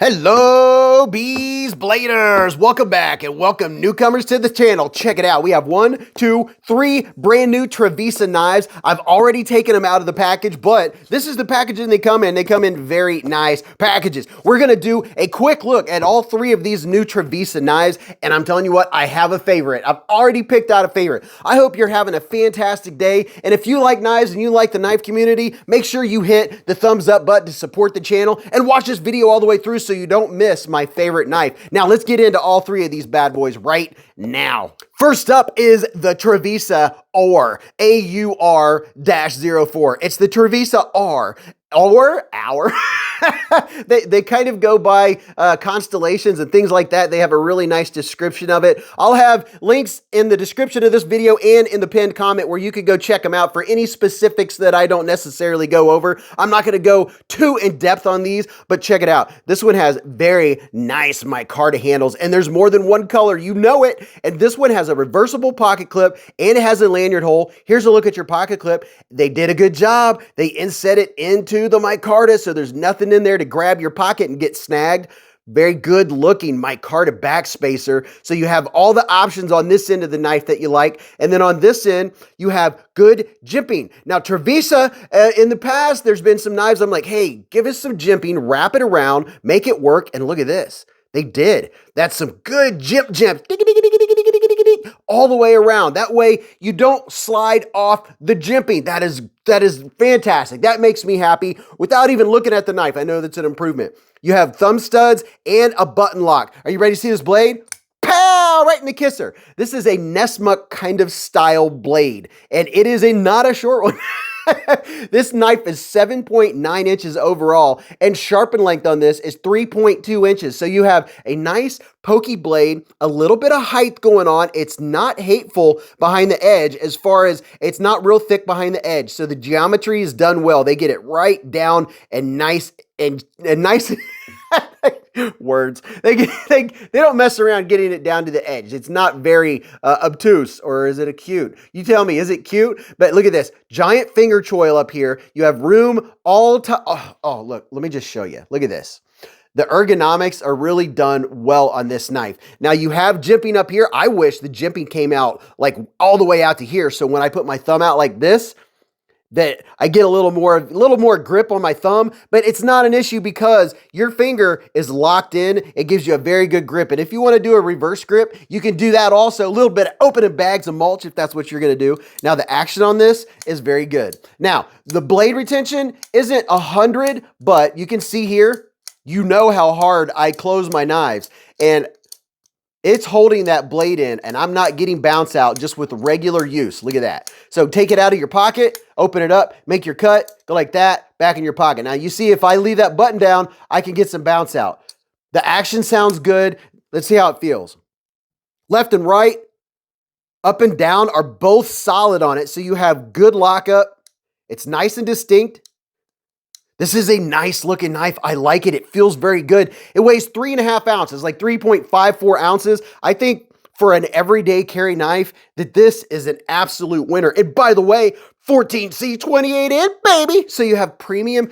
Hello, Beez Bladers! Welcome back and welcome newcomers to the channel. Check it out. We have 1, 2, 3 brand new Travisa knives. I've already taken them out of the package, but this is the packaging they come in. They come in very nice packages. We're going to do a quick look at all 3 of these new Travisa knives, and I'm telling you what, I have a favorite. I've already picked out a favorite. I hope you're having a fantastic day, and if you like knives and you like the knife community, make sure you hit the thumbs up button to support the channel and watch this video all the way through so you don't miss my favorite knife. Now let's get into all 3 of these bad boys right now. First up is the Travisa R, AUR-04. It's the Travisa R. They kind of go by constellations and things like that. They have a really nice description of it. I'll have links in the description of this video and in the pinned comment where you could go check them out for any specifics that I don't necessarily go over. I'm not going to go too in depth on these, but check it out. This one has very nice micarta handles, and there's more than one color. You know it. And this one has a reversible pocket clip and it has a lanyard hole. Here's a look at your pocket clip. They did a good job. They inset it into the micarta, so there's nothing in there to grab your pocket and get snagged. Very good looking micarta backspacer. So you have all the options on this end of the knife that you like. And then on this end, you have good jimping. Now, Travisa, in the past, there's been some knives I'm like, hey, give us some jimping, wrap it around, make it work. And look at this. They did. That's some good jimp all the way around. That way you don't slide off the jimping. That is fantastic. That makes me happy without even looking at the knife. I know that's an improvement. You have thumb studs and a button lock. Are you ready to see this blade? Pow! Right in the kisser. This is a Nessmuck kind of style blade, and it is not a short one. This knife is 7.9 inches overall, and sharpen length on this is 3.2 inches. So you have a nice pokey blade, a little bit of height going on. It's not hateful behind the edge, as far as it's not real thick behind the edge. So the geometry is done well. They get it right down and nice and nice. Words. They don't mess around getting it down to the edge. It's not very obtuse, or is it a cute? You tell me, is it cute? But look at this. Giant finger choil up here. You have room all to... Oh, look, let me just show you. Look at this. The ergonomics are really done well on this knife. Now you have jimping up here. I wish the jimping came out like all the way out to here. So when I put my thumb out like this, that I get a little more grip on my thumb, but it's not an issue because your finger is locked in. It gives you a very good grip. And if you want to do a reverse grip, you can do that also. A little bit of opening bags of mulch if that's what you're going to do. Now the action on this is very good. Now the blade retention isn't 100, but you can see here, you know how hard I close my knives, and it's holding that blade in, and I'm not getting bounce out just with regular use. Look at that. So take it out of your pocket, open it up, make your cut, go like that, back in your pocket. Now you see if I leave that button down, I can get some bounce out. The action sounds good. Let's see how it feels. Left and right, up and down are both solid on it, so you have good lockup. It's nice and distinct. This is a nice looking knife. I like it. It feels very good. It weighs 3.5 ounces, like 3.54 ounces. I think for an everyday carry knife that this is an absolute winner. And by the way, 14C 28 in, baby. So you have premium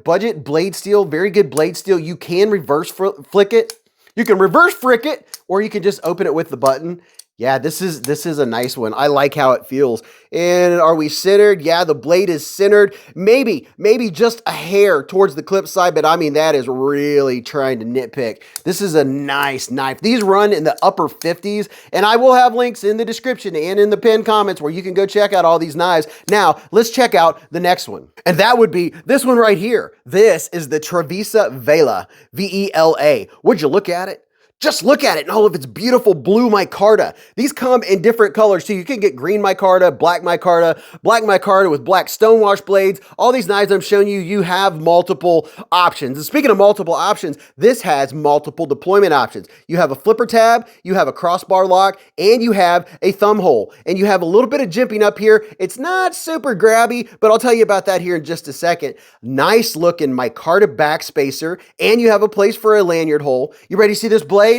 budget blade steel, very good blade steel. You can reverse flick it. You can reverse frick it, or you can just open it with the button. Yeah, this is a nice one. I like how it feels. And are we centered? Yeah, the blade is centered. Maybe just a hair towards the clip side, but I mean, that is really trying to nitpick. This is a nice knife. These run in the upper 50s, and I will have links in the description and in the pinned comments where you can go check out all these knives. Now, let's check out the next one. And that would be this one right here. This is the Travisa Vela, V-E-L-A. Would you look at it? Just look at it and all of its beautiful blue micarta. These come in different colors, so you can get green micarta, black micarta with black stonewash blades. All these knives I'm showing you, you have multiple options. And speaking of multiple options, this has multiple deployment options. You have a flipper tab, you have a crossbar lock, and you have a thumb hole. And you have a little bit of jimping up here. It's not super grabby, but I'll tell you about that here in just a second. Nice looking micarta backspacer, and you have a place for a lanyard hole. You ready to see this blade?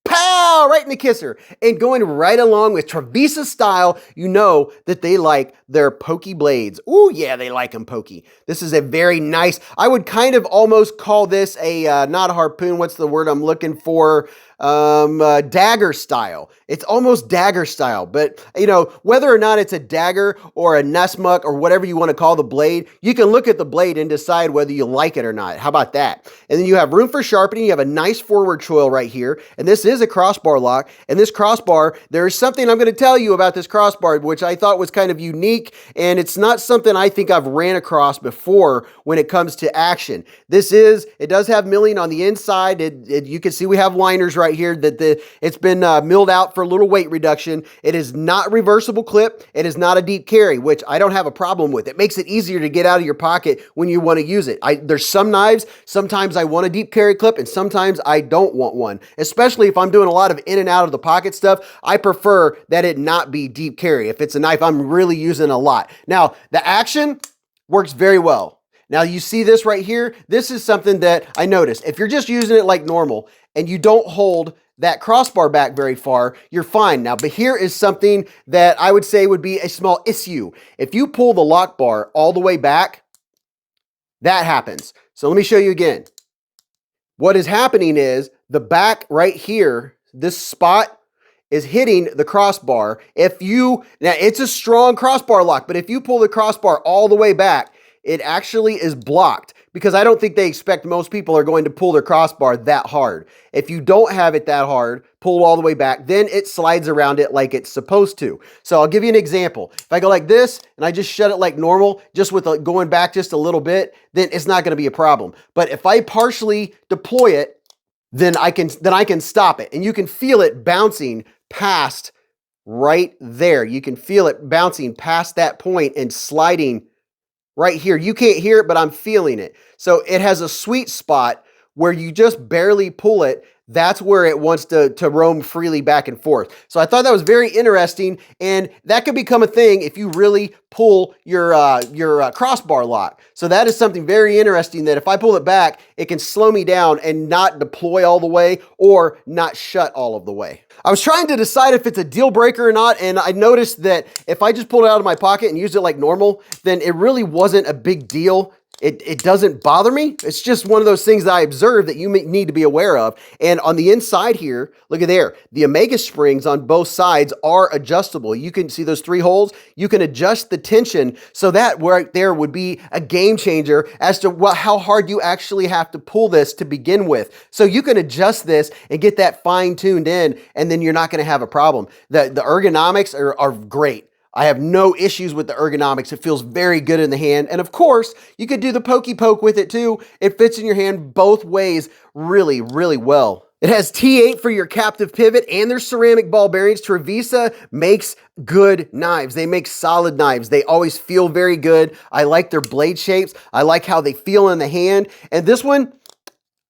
Pow! right in the kisser. And going right along with Travisa style, you know that they like their pokey blades. Ooh, yeah, they like them pokey. This is a very nice, I would kind of almost call this a, not a harpoon, what's the word I'm looking for? Dagger style. It's almost dagger style, but you know, whether or not it's a dagger or a nessmuck or whatever you want to call the blade, you can look at the blade and decide whether you like it or not. How about that? And then you have room for sharpening. You have a nice forward choil right here, and this is a crossbar lock. And this crossbar, there is something I'm going to tell you about this crossbar, which I thought was kind of unique, and it's not something I think I've ran across before when it comes to action. It does have milling on the inside. You can see we have liners right here that it's been milled out for a little weight reduction. It is not reversible clip. It is not a deep carry, which I don't have a problem with. It makes it easier to get out of your pocket when you want to use it. There's some knives, sometimes I want a deep carry clip and sometimes I don't want one. Especially if I'm doing a lot of in and out of the pocket stuff, I prefer that it not be deep carry if it's a knife I'm really using a lot. Now, the action works very well. Now you see this right here. This is something that I noticed. If you're just using it like normal and you don't hold that crossbar back very far, you're fine. Now, but here is something that I would say would be a small issue. If you pull the lock bar all the way back, that happens. So let me show you again. What is happening is the back right here, this spot is hitting the crossbar. Now it's a strong crossbar lock, but if you pull the crossbar all the way back, it actually is blocked because I don't think they expect most people are going to pull their crossbar that hard. If you don't have it that hard, pull all the way back, then it slides around it like it's supposed to. So I'll give you an example. If I go like this and I just shut it like normal, just with going back just a little bit, then it's not going to be a problem. But if I partially deploy it, then I can stop it, and you can feel it bouncing past right there. You can feel it bouncing past that point and sliding right here. You can't hear it, but I'm feeling it. So it has a sweet spot where you just barely pull it. That's where it wants to roam freely back and forth. So I thought that was very interesting, and that could become a thing if you really pull your crossbar lock. So that is something very interesting, that if I pull it back, it can slow me down and not deploy all the way or not shut all of the way. I was trying to decide if it's a deal breaker or not, and I noticed that if I just pulled it out of my pocket and used it like normal, then it really wasn't a big deal. It doesn't bother me. It's just one of those things that I observe that you need to be aware of. And on the inside here, look at there, the Omega springs on both sides are adjustable. You can see those 3 holes. You can adjust the tension, so that right there would be a game changer as to how hard you actually have to pull this to begin with. So you can adjust this and get that fine tuned in, and then you're not going to have a problem. The ergonomics are great. I have no issues with the ergonomics. It feels very good in the hand. And of course, you could do the pokey poke with it too. It fits in your hand both ways really, really well. It has T8 for your captive pivot and their ceramic ball bearings. Travisa makes good knives. They make solid knives. They always feel very good. I like their blade shapes. I like how they feel in the hand. And this one,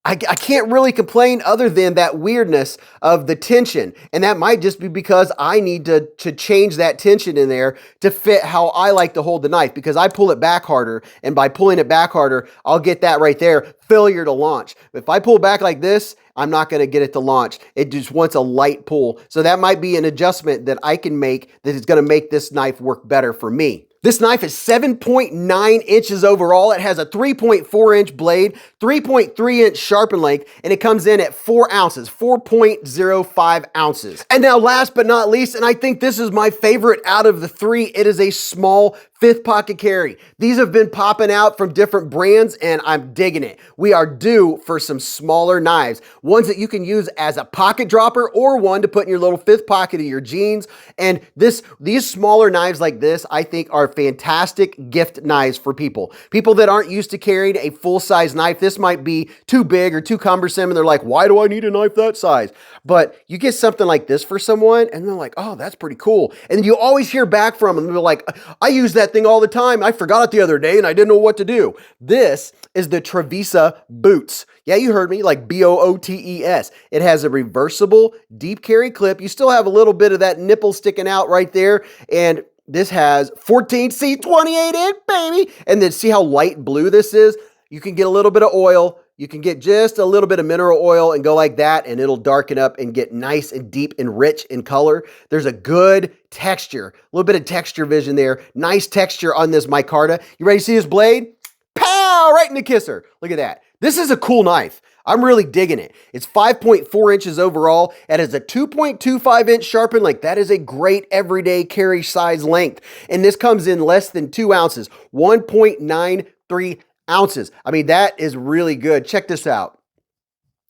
I can't really complain other than that weirdness of the tension. And that might just be because I need to change that tension in there to fit how I like to hold the knife, because I pull it back harder, and by pulling it back harder, I'll get that right there, failure to launch. If I pull back like this, I'm not going to get it to launch. It just wants a light pull. So that might be an adjustment that I can make that is going to make this knife work better for me. This knife is 7.9 inches overall. It has a 3.4 inch blade, 3.3 inch sharpen length, and it comes in at 4 ounces, 4.05 ounces. And now last but not least, and I think this is my favorite out of the 3, it is a small 5th pocket carry. These have been popping out from different brands, and I'm digging it. We are due for some smaller knives, ones that you can use as a pocket dropper or one to put in your little 5th pocket of your jeans. And these smaller knives like this, I think, are fantastic gift knives for people that aren't used to carrying a full-size knife. This might be too big or too cumbersome, and they're like, why do I need a knife that size? But you get something like this for someone, and they're like, oh, that's pretty cool. And you always hear back from them, and they're like, I use that thing all the time. I forgot it the other day, and I didn't know what to do. This is the Travisa Boots. Yeah, you heard me, like B-O-O-T-E-S. It has a reversible deep carry clip. You still have a little bit of that nipple sticking out right there, and this has 14C 28 inch, baby. And then see how light blue this is? You can get a little bit of oil, You can get just a little bit of mineral oil and go like that, and it'll darken up and get nice and deep and rich in color. There's a good texture, a little bit of texture vision there. Nice texture on this micarta. You ready to see this blade? Pow! Right in the kisser. Look at that. This is a cool knife. I'm really digging it. It's 5.4 inches overall. It has a 2.25 inch sharpen length. That is a great everyday carry size length. And this comes in less than 2 ounces, 1.93 ounces. I mean, that is really good. Check this out.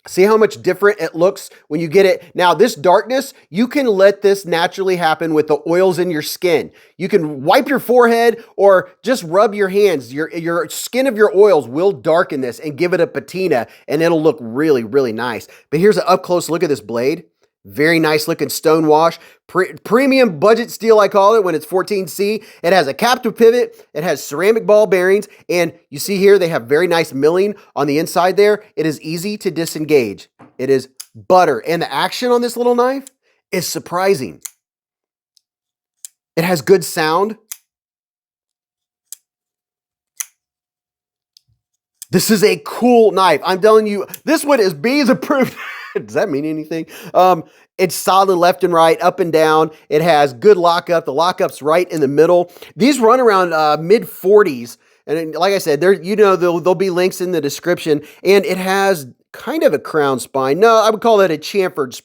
See how much different it looks when you get it. Now, this darkness, you can let this naturally happen with the oils in your skin. You can wipe your forehead or just rub your hands. Your skin of your oils will darken this and give it a patina, and it'll look really, really nice. But here's an up close look at this blade. Very nice looking stone wash. Premium budget steel, I call it, when it's 14C. It has a captive pivot. It has ceramic ball bearings. And you see here, they have very nice milling on the inside there. It is easy to disengage. It is butter. And the action on this little knife is surprising. It has good sound. This is a cool knife. I'm telling you, this one is Beez approved. Does that mean anything? It's solid left and right, up and down. It has good lockup. The lockup's right in the middle. These run around mid 40s. And like I said, there'll be links in the description. And it has kind of a crown spine. No, I would call it a chamfered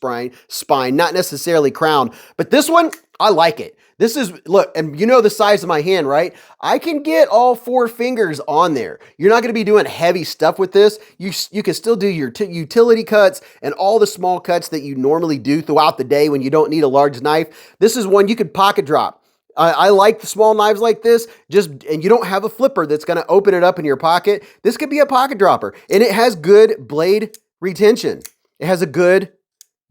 spine, not necessarily crown. But this one, I like it. This is, look, and you know the size of my hand, right? I can get all 4 fingers on there. You're not going to be doing heavy stuff with this. You can still do your utility cuts and all the small cuts that you normally do throughout the day when you don't need a large knife. This is one you could pocket drop. I like the small knives like this, and you don't have a flipper that's going to open it up in your pocket. This could be a pocket dropper, and it has good blade retention. It has a good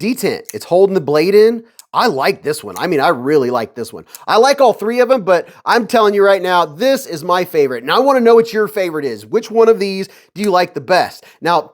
detent. It's holding the blade in. I like this one. I mean, I really like this one. I like all 3 of them, but I'm telling you right now, this is my favorite. And I want to know what your favorite is. Which one of these do you like the best? Now,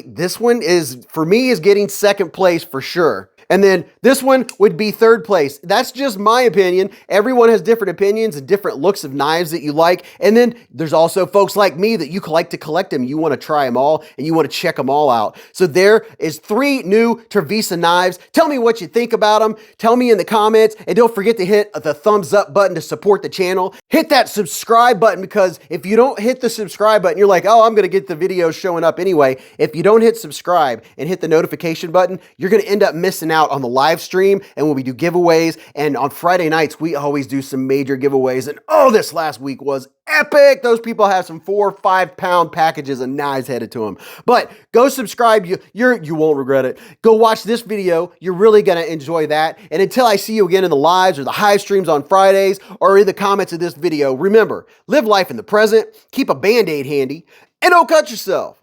this one is, for me, is getting second place for sure. And then this one would be third place. That's just my opinion. Everyone has different opinions and different looks of knives that you like. And then there's also folks like me that you like to collect them. You want to try them all and you want to check them all out. So there is 3 new Travisa knives. Tell me what you think about them. Tell me in the comments, and don't forget to hit the thumbs up button to support the channel. Hit that subscribe button, because if you don't hit the subscribe button, you're like, oh, I'm going to get the videos showing up anyway. If you don't hit subscribe and hit the notification button, you're going to end up missing out on the live stream and when we do giveaways. And on Friday nights, we always do some major giveaways. And oh, this last week was epic. Those people have some 4 or 5 pound packages of knives headed to them. But go subscribe. You won't regret it. Go watch this video. You're really going to enjoy that. And until I see you again in the lives or the live streams on Fridays or in the comments of this video, remember, live life in the present, keep a Band-Aid handy, and don't cut yourself.